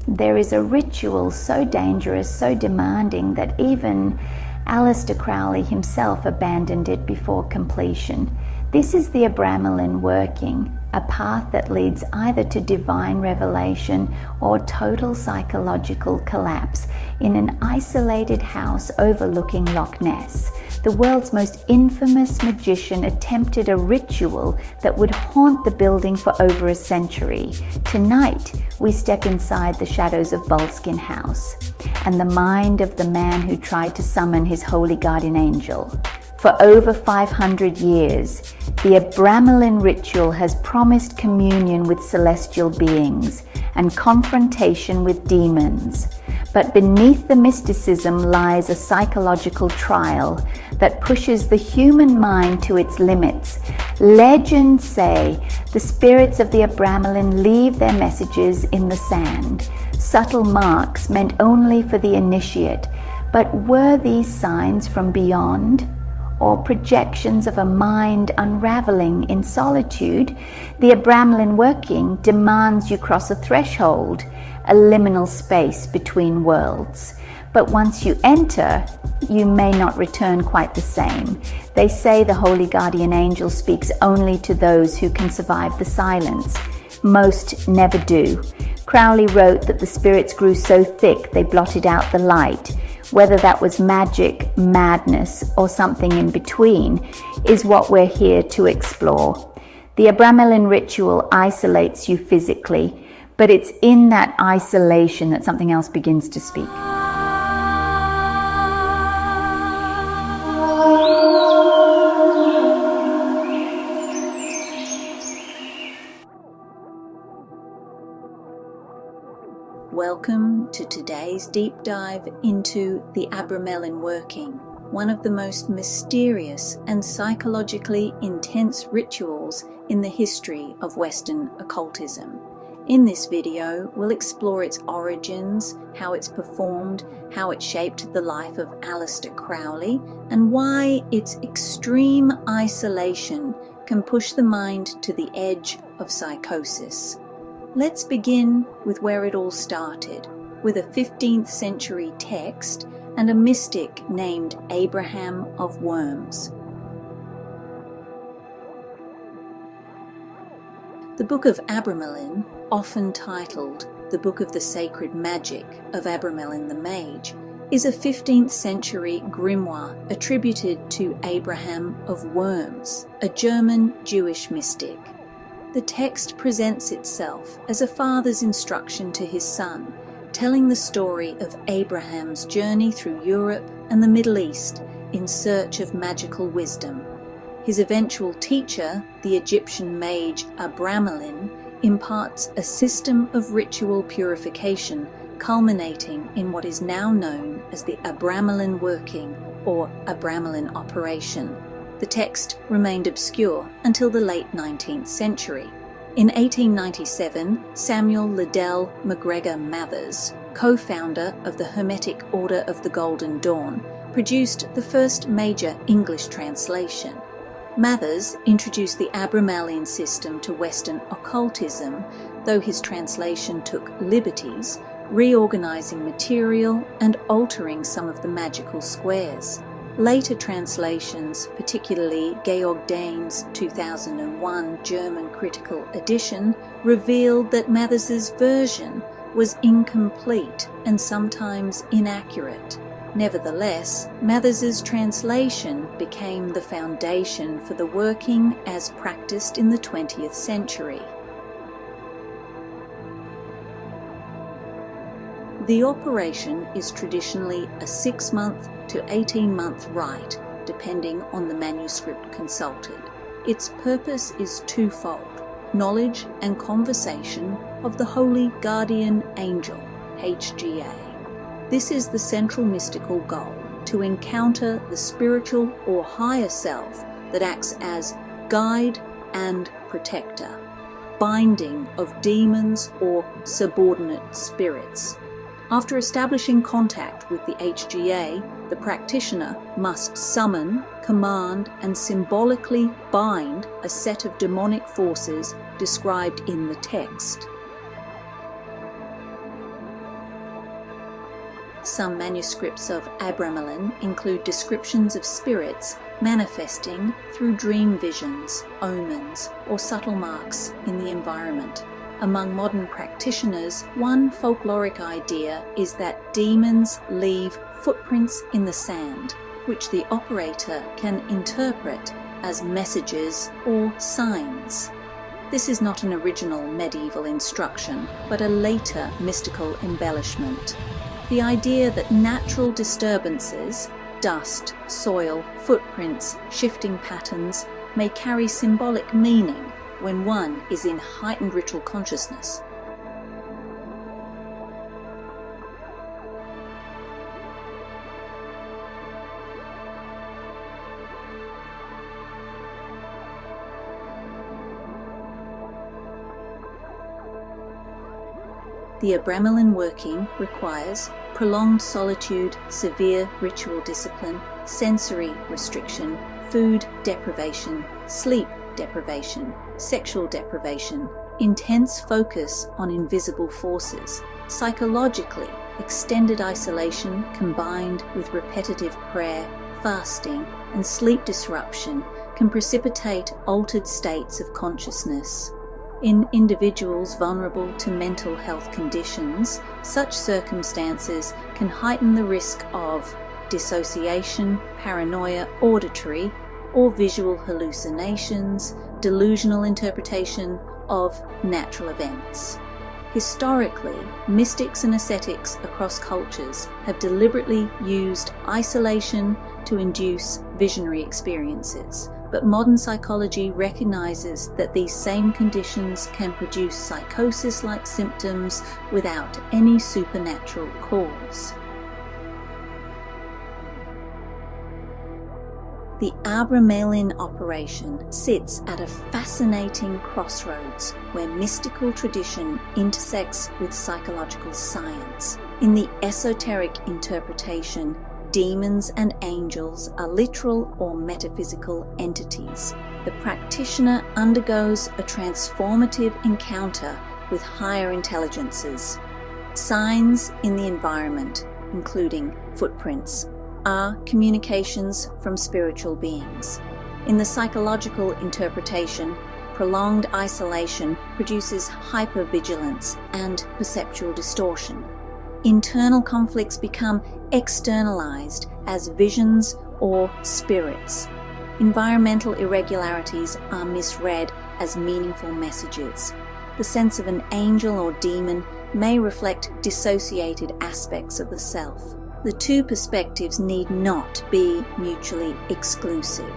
There is a ritual so dangerous, so demanding, that even Aleister Crowley himself abandoned it before completion. This is the Abramelin Working, a path that leads either to divine revelation or total psychological collapse in an isolated house overlooking Loch Ness. The world's most infamous magician attempted a ritual that would haunt the building for over a century. Tonight, we step inside the shadows of Boleskine House and the mind of the man who tried to summon his holy guardian angel. For over 500 years, the Abramelin ritual has promised communion with celestial beings and confrontation with demons. But beneath the mysticism lies a psychological trial that pushes the human mind to its limits. Legends say the spirits of the Abramelin leave their messages in the sand, subtle marks meant only for the initiate. But were these signs from beyond, or projections of a mind unraveling in solitude? The Abramelin Working demands you cross a threshold, a liminal space between worlds. But once you enter, you may not return quite the same. They say the holy guardian angel speaks only to those who can survive the silence. Most never do. Crowley wrote that the spirits grew so thick they blotted out the light. Whether that was magic, madness, or something in between is what we're here to explore. The Abramelin ritual isolates you physically, but it's in that isolation that something else begins to speak. Welcome to today's deep dive into the Abramelin Working, one of the most mysterious and psychologically intense rituals in the history of Western occultism. In this video, we'll explore its origins, how it's performed, how it shaped the life of Aleister Crowley, and why its extreme isolation can push the mind to the edge of psychosis. Let's begin with where it all started, with a 15th century text and a mystic named Abraham of Worms. The Book of Abramelin, often titled the Book of the Sacred Magick of Abramelin the Mage, is a 15th century grimoire attributed to Abraham of Worms, a German Jewish mystic. The text presents itself as a father's instruction to his son, telling the story of Abraham's journey through Europe and the Middle East in search of magical wisdom. His eventual teacher, the Egyptian mage Abramelin, imparts a system of ritual purification culminating in what is now known as the Abramelin Working or Abramelin Operation. The text remained obscure until the late 19th century. In 1897, Samuel Liddell MacGregor Mathers, co-founder of the Hermetic Order of the Golden Dawn, produced the first major English translation. Mathers introduced the Abramelin system to Western occultism, though his translation took liberties, reorganizing material and altering some of the magical squares. Later translations, particularly Georg Dane's 2001 German critical edition, revealed that Mathers's version was incomplete and sometimes inaccurate. Nevertheless, Mathers's translation became the foundation for the working as practiced in the 20th century. The operation is traditionally a 6-month to 18-month rite, depending on the manuscript consulted. Its purpose is twofold: knowledge and conversation of the Holy Guardian Angel, HGA. This is the central mystical goal, to encounter the spiritual or higher self that acts as guide and protector, binding of demons or subordinate spirits. After establishing contact with the HGA, the practitioner must summon, command, and symbolically bind a set of demonic forces described in the text. Some manuscripts of Abramelin include descriptions of spirits manifesting through dream visions, omens, or subtle marks in the environment. Among modern practitioners, one folkloric idea is that demons leave footprints in the sand, which the operator can interpret as messages or signs. This is not an original medieval instruction, but a later mystical embellishment. The idea that natural disturbances, dust, soil, footprints, shifting patterns, may carry symbolic meaning when one is in heightened ritual consciousness. The Abramelin Working requires prolonged solitude, severe ritual discipline, sensory restriction, food deprivation, sleep deprivation, sexual deprivation, intense focus on invisible forces. Psychologically, extended isolation combined with repetitive prayer, fasting, and sleep disruption can precipitate altered states of consciousness. In individuals vulnerable to mental health conditions, such circumstances can heighten the risk of dissociation, paranoia, auditory or visual hallucinations, delusional interpretation of natural events. Historically, mystics and ascetics across cultures have deliberately used isolation to induce visionary experiences. But modern psychology recognizes that these same conditions can produce psychosis-like symptoms without any supernatural cause. The Abramelin operation sits at a fascinating crossroads where mystical tradition intersects with psychological science. In the esoteric interpretation, demons and angels are literal or metaphysical entities. The practitioner undergoes a transformative encounter with higher intelligences. Signs in the environment, including footprints, are communications from spiritual beings. In the psychological interpretation, prolonged isolation produces hypervigilance and perceptual distortion. Internal conflicts become externalized as visions or spirits. Environmental irregularities are misread as meaningful messages. The sense of an angel or demon may reflect dissociated aspects of the self. The two perspectives need not be mutually exclusive.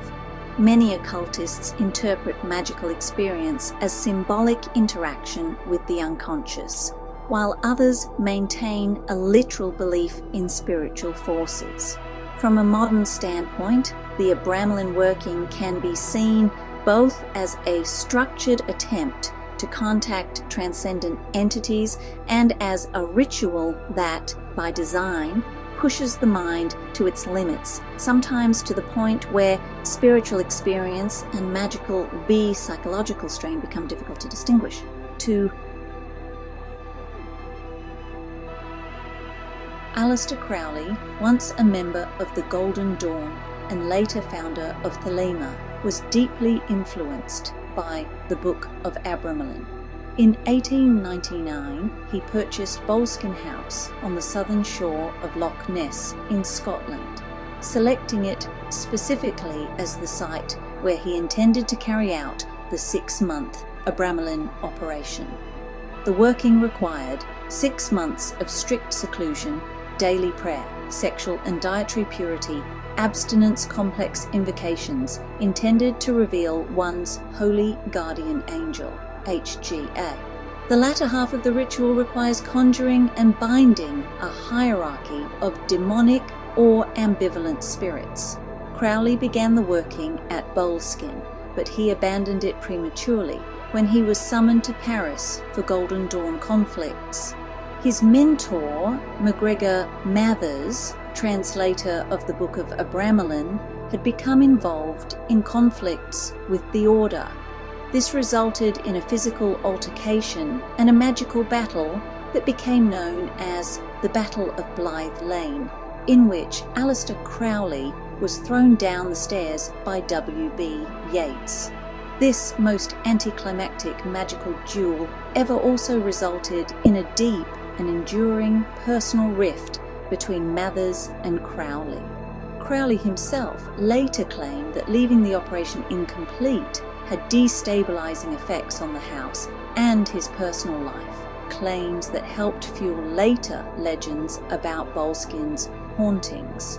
Many occultists interpret magical experience as symbolic interaction with the unconscious, while others maintain a literal belief in spiritual forces. From a modern standpoint, the Abramelin Working can be seen both as a structured attempt to contact transcendent entities and as a ritual that, by design, pushes the mind to its limits, sometimes to the point where spiritual experience and magical psychological strain become difficult to distinguish. Aleister Crowley, once a member of the Golden Dawn and later founder of Thelema, was deeply influenced by the Book of Abramelin. In 1899, he purchased Boleskine House on the southern shore of Loch Ness in Scotland, selecting it specifically as the site where he intended to carry out the 6-month Abramelin operation. The working required 6 months of strict seclusion, daily prayer, sexual and dietary purity, abstinence, complex invocations intended to reveal one's holy guardian angel, HGA. The latter half of the ritual requires conjuring and binding a hierarchy of demonic or ambivalent spirits. Crowley began the working at Boleskine, but he abandoned it prematurely when he was summoned to Paris for Golden Dawn conflicts. His mentor, MacGregor Mathers, translator of the Book of Abramelin, had become involved in conflicts with the Order. This resulted in a physical altercation and a magical battle that became known as the Battle of Blythe Lane, in which Aleister Crowley was thrown down the stairs by W.B. Yeats. This most anticlimactic magical duel ever also resulted in a deep and enduring personal rift between Mathers and Crowley. Crowley himself later claimed that leaving the operation incomplete had destabilizing effects on the house and his personal life, claims that helped fuel later legends about Boleskine's hauntings.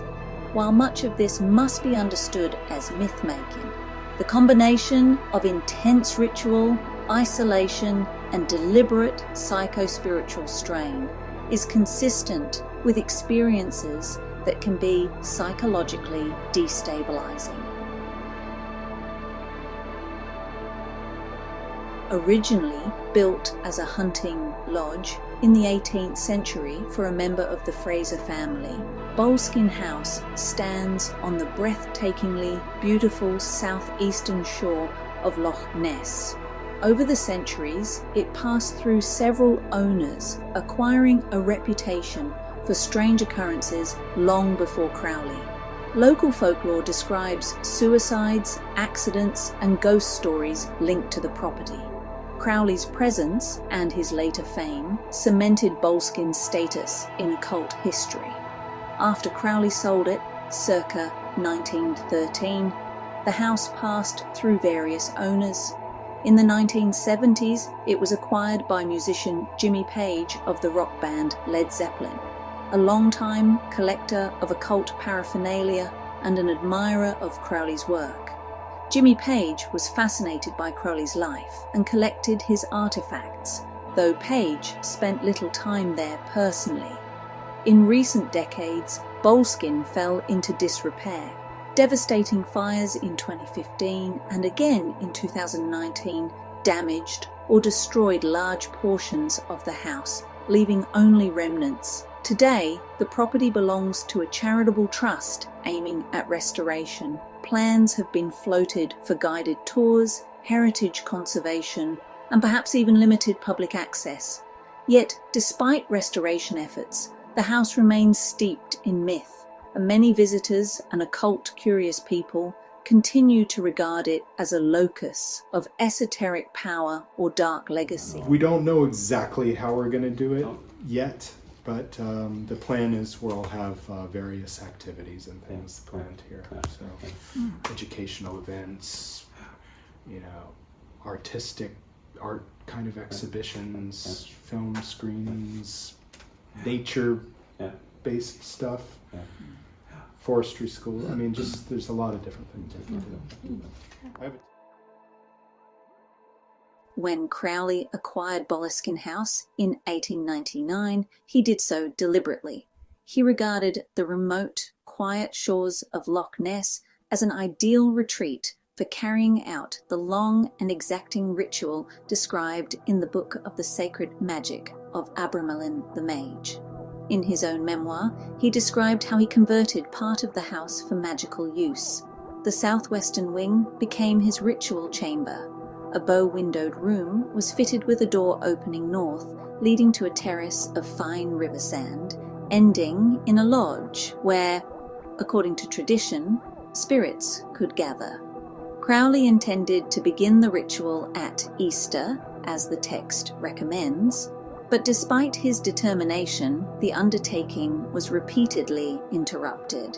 While much of this must be understood as myth-making, the combination of intense ritual, isolation, and deliberate psycho-spiritual strain is consistent with experiences that can be psychologically destabilizing. Originally built as a hunting lodge in the 18th century for a member of the Fraser family, Boleskine House stands on the breathtakingly beautiful southeastern shore of Loch Ness. Over the centuries, it passed through several owners, acquiring a reputation for strange occurrences long before Crowley. Local folklore describes suicides, accidents, and ghost stories linked to the property. Crowley's presence and his later fame cemented Boleskine's status in occult history. After Crowley sold it, circa 1913, the house passed through various owners. In the 1970s, it was acquired by musician Jimmy Page of the rock band Led Zeppelin, a longtime collector of occult paraphernalia and an admirer of Crowley's work. Jimmy Page was fascinated by Crowley's life and collected his artifacts, though Page spent little time there personally. In recent decades, Boleskine fell into disrepair. Devastating fires in 2015 and again in 2019 damaged or destroyed large portions of the house, leaving only remnants. Today, the property belongs to a charitable trust aiming at restoration. Plans have been floated for guided tours, heritage conservation, and perhaps even limited public access. Yet, despite restoration efforts, the house remains steeped in myth, and many visitors and occult-curious people continue to regard it as a locus of esoteric power or dark legacy. We don't know exactly how we're going to do it yet, but the plan is we'll have various activities and things planned here. So, educational events, artistic art kind of exhibitions, film screenings, nature-based stuff, forestry school. I mean, just there's a lot of different things we can do. When Crowley acquired Boleskine House in 1899, he did so deliberately. He regarded the remote, quiet shores of Loch Ness as an ideal retreat for carrying out the long and exacting ritual described in the Book of the Sacred Magick of Abramelin the Mage. In his own memoir, he described how he converted part of the house for magical use. The southwestern wing became his ritual chamber. A bow-windowed room was fitted with a door opening north, leading to a terrace of fine river sand, ending in a lodge where, according to tradition, spirits could gather. Crowley intended to begin the ritual at Easter, as the text recommends, but despite his determination, the undertaking was repeatedly interrupted.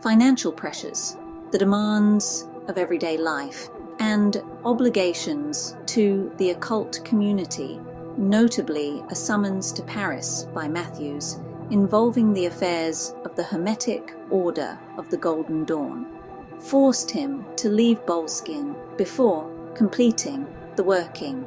Financial pressures, the demands of everyday life, and obligations to the occult community, notably a summons to Paris by Matthews, involving the affairs of the Hermetic Order of the Golden Dawn, forced him to leave Boleskine before completing the working.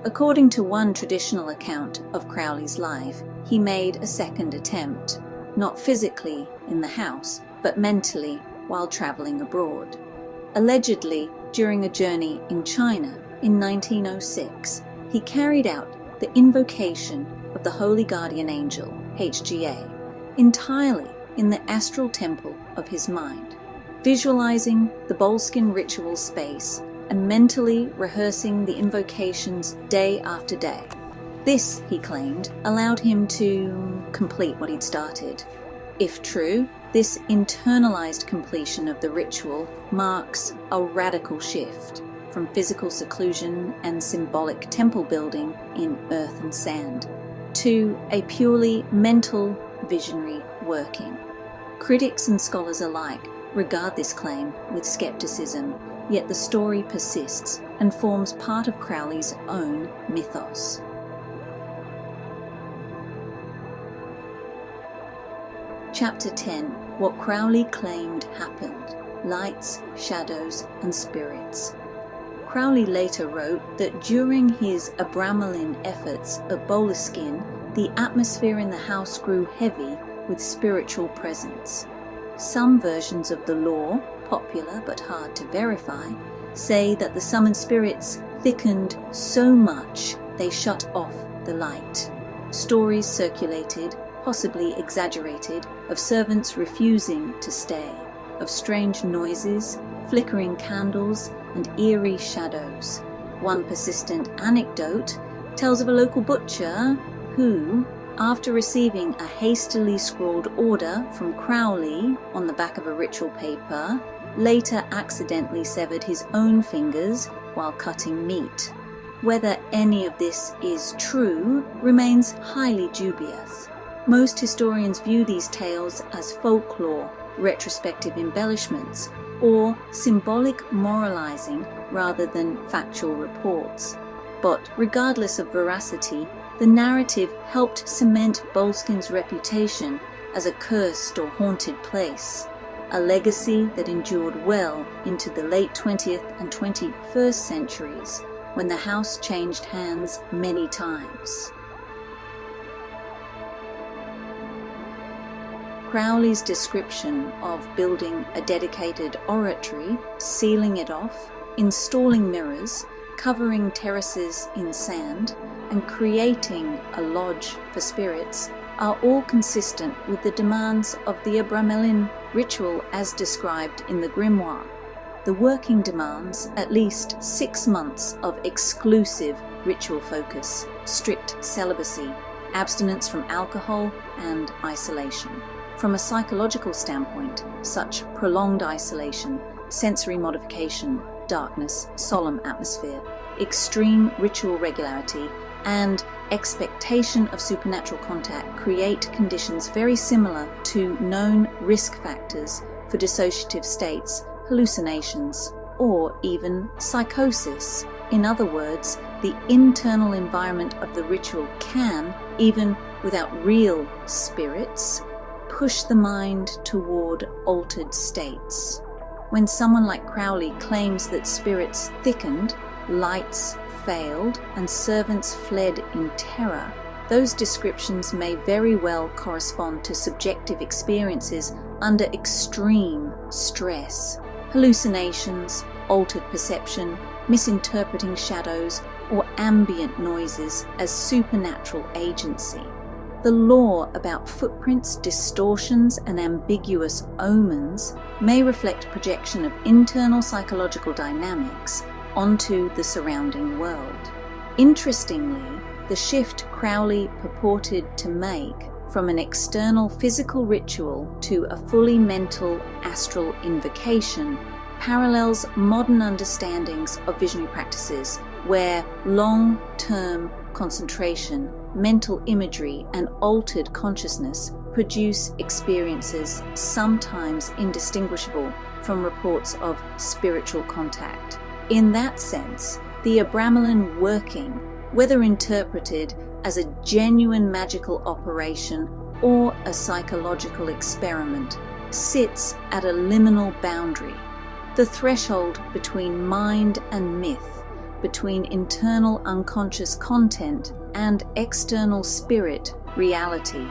According to one traditional account of Crowley's life, he made a second attempt, not physically in the house, but mentally while travelling abroad. Allegedly, during a journey in China in 1906, he carried out the invocation of the Holy Guardian Angel, HGA, entirely in the astral temple of his mind, visualizing the Boleskine ritual space and mentally rehearsing the invocations day after day. This, he claimed, allowed him to complete what he'd started. If true, this internalized completion of the ritual marks a radical shift from physical seclusion and symbolic temple building in earth and sand to a purely mental, visionary working. Critics and scholars alike regard this claim with skepticism, yet the story persists and forms part of Crowley's own mythos. Chapter 10. What Crowley claimed happened: Lights, Shadows and Spirits. Crowley later wrote that during his Abramelin efforts at Boleskine, the atmosphere in the house grew heavy with spiritual presence. Some versions of the lore, popular but hard to verify, say that the summoned spirits thickened so much they shut off the light. Stories circulated, possibly exaggerated, of servants refusing to stay, of strange noises, flickering candles, and eerie shadows. One persistent anecdote tells of a local butcher who, after receiving a hastily scrawled order from Crowley on the back of a ritual paper, later accidentally severed his own fingers while cutting meat. Whether any of this is true remains highly dubious. Most historians view these tales as folklore, retrospective embellishments, or symbolic moralizing rather than factual reports. But regardless of veracity, the narrative helped cement Boleskine's reputation as a cursed or haunted place, a legacy that endured well into the late 20th and 21st centuries, when the house changed hands many times. Crowley's description of building a dedicated oratory, sealing it off, installing mirrors, covering terraces in sand, and creating a lodge for spirits are all consistent with the demands of the Abramelin ritual as described in the grimoire. The working demands at least 6 months of exclusive ritual focus, strict celibacy, abstinence from alcohol, and isolation. From a psychological standpoint, such prolonged isolation, sensory modification, darkness, solemn atmosphere, extreme ritual regularity, and expectation of supernatural contact create conditions very similar to known risk factors for dissociative states, hallucinations, or even psychosis. In other words, the internal environment of the ritual can, even without real spirits, push the mind toward altered states. When someone like Crowley claims that spirits thickened, lights failed, and servants fled in terror, those descriptions may very well correspond to subjective experiences under extreme stress, hallucinations, altered perception, misinterpreting shadows, or ambient noises as supernatural agency. The lore about footprints, distortions, and ambiguous omens may reflect projection of internal psychological dynamics onto the surrounding world. Interestingly, the shift Crowley purported to make from an external physical ritual to a fully mental astral invocation parallels modern understandings of visionary practices where long-term concentration, mental imagery, and altered consciousness produce experiences sometimes indistinguishable from reports of spiritual contact. In that sense, the Abramelin Working, whether interpreted as a genuine magical operation or a psychological experiment, sits at a liminal boundary, the threshold between mind and myth, between internal unconscious content and external spirit reality.